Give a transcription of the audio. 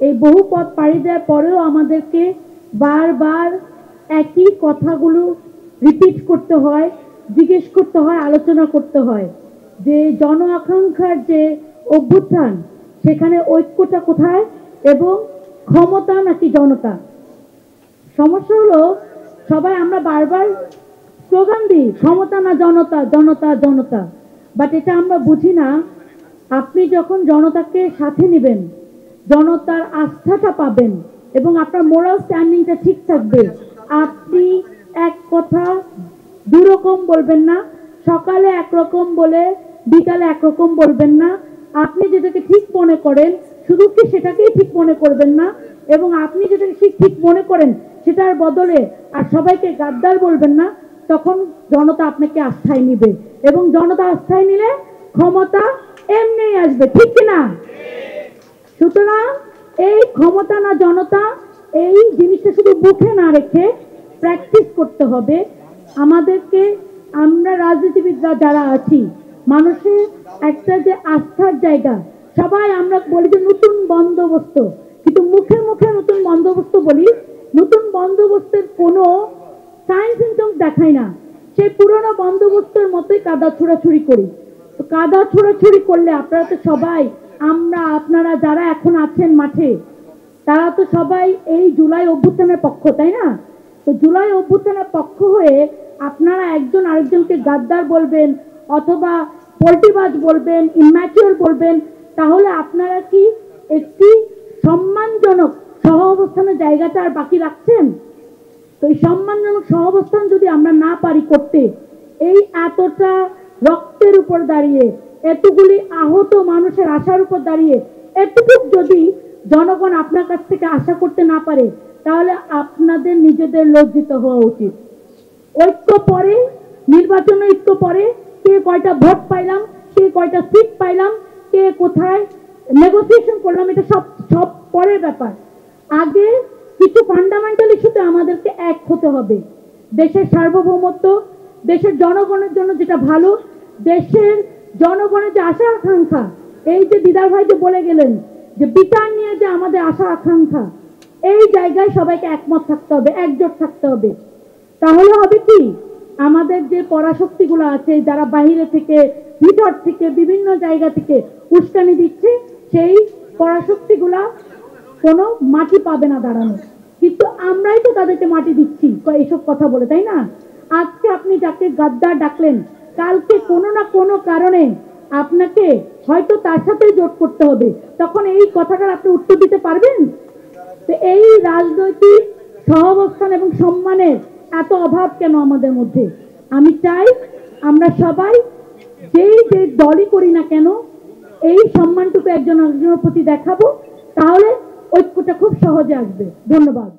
এই বহু পথ পাড়ি দেওয়ার পরেও আমাদেরকে বারবার একই কথাগুলো রিপিট করতে হয়, জিজ্ঞেস করতে হয়, আলোচনা করতে হয় যে জন আকাঙ্ক্ষার যে অভ্যুত্থান, সেখানে ঐক্যটা কোথায় এবং ক্ষমতা নাকি জনতা। সমস্যা হলো সবাই আমরা বারবার স্লোগান দিই ক্ষমতা না জনতা, জনতা জনতা, বাট এটা আমরা বুঝি না আপনি যখন জনতাকে সাথে নেবেন, জনতার আস্থাটা পাবেন এবং আপনার মোরাল স্ট্যান্ডিংটা ঠিক থাকবে, আপনি এক কথা দুরকম বলবেন না, সকালে একরকম বলে বিকালে একরকম বলবেন না, আপনি যেটাকে ঠিক মনে করেন শুধু কি সেটাকেই ঠিক মনে করবেন না, এবং আপনি যেটাকে ঠিক মনে করেন সেটার বদলে আর সবাইকে গাদ্দার বলবেন না। তখন জনতা আপনাকে আস্থায় নিবে এবং জনতা আস্থায় নিলে ক্ষমতা এমনিই আসবে, ঠিক কিনা? সুতরাং এই ক্ষমতা না জনতা, এই জিনিসটা শুধু মুখে না রেখে প্র্যাকটিস করতে হবে আমাদেরকে। আমরা রাজনীতিবিদরা যারা আছি, মানুষের একটা যে আস্থার জায়গা, সবাই আমরা বলি যে নতুন বন্দোবস্ত, কিন্তু মুখে মুখে নতুন বন্দোবস্ত বলি, নতুন বন্দোবস্তের কোনো সাইন সিমটমস দেখাই না, সেই পুরনো বন্দোবস্তের মতোই কাদা ছোড়াছুড়ি করি। তো কাদা ছোড়াছুড়ি করলে আপনারা তো সবাই, আমরা আপনারা যারা এখন আছেন মাঠে, তারা তো সবাই এই জুলাই অভ্যুত্থানের পক্ষ, তাই না? তো জুলাই অভ্যুত্থানের পক্ষ হয়ে আপনারা একজন আরেকজনকে গাদ্দার বলবেন অথবা পল্টিবাজ বলবেন, ইম্যাচিওর বলবেন, তাহলে আপনারা কি একটি সম্মানজনক সহ অবস্থানের জায়গাটা আর বাকি রাখছেন? তো এই সম্মানজনক সহ অবস্থান যদি আমরা না পারি করতে, এই এতটা রক্তের উপর দাঁড়িয়ে, এতগুলি আহত মানুষের আশার উপর দাঁড়িয়ে এতটুকু যদি জনগণ আপনার কাছ থেকে আশা করতে না পারে, তাহলে আপনাদের নিজেদের লজ্জিত হওয়া উচিত। ঐক্য পরে, নির্বাচনের ঐক্য পরে, কে কয়টা ভোট পাইলাম, কে কয়টা সিট পাইলাম, কে কোথায় নেগোসিয়েশন করলাম, এটা সব সব পরের ব্যাপার। আগে কিছু ফান্ডামেন্টাল ইস্যুতে আমাদেরকে এক হতে হবে। দেশের সার্বভৌমত্ব, দেশের জনগণের জন্য যেটা ভালো, দেশের জনগণের যে আশা আকাঙ্ক্ষা, এই যে দিদার ভাই যে বলে গেলেন যে বিচার নিয়ে যে আমাদের আশা আকাঙ্ক্ষা, এই জায়গায় সবাইকে একমত থাকতে হবে, একজোট থাকতে হবে। তাহলে হবে কি, আমাদের যে পরাশক্তিগুলো আছে, যারা বাহিরে থেকে, ভিতর থেকে, বিভিন্ন জায়গা থেকে উস্কানি দিচ্ছে, সেই পরাশক্তিগুলা কোনো মাটি পাবে না দাঁড়ানো। কিন্তু আমরাই তো তাদেরকে মাটি দিচ্ছি এইসব কথা বলে, তাই না? আজকে আপনি যাকে গাদ্দার ডাকলেন, কালকে কোনো না কোনো কারণে আপনাকে হয়তো তার সাথে জোট করতে হবে, তখন এই কথাটার আপনি উত্তর দিতে পারবেন? তো এই রাজনৈতিক সহাবস্থান এবং সম্মানের এত অভাব কেন আমাদের মধ্যে? আমি চাই আমরা সবাই যেই যে দলই করি না কেন, এই সম্মানটুকু একজন একজনের প্রতি দেখাবো, তাহলে ঐক্যটা খুব সহজে আসবে। ধন্যবাদ।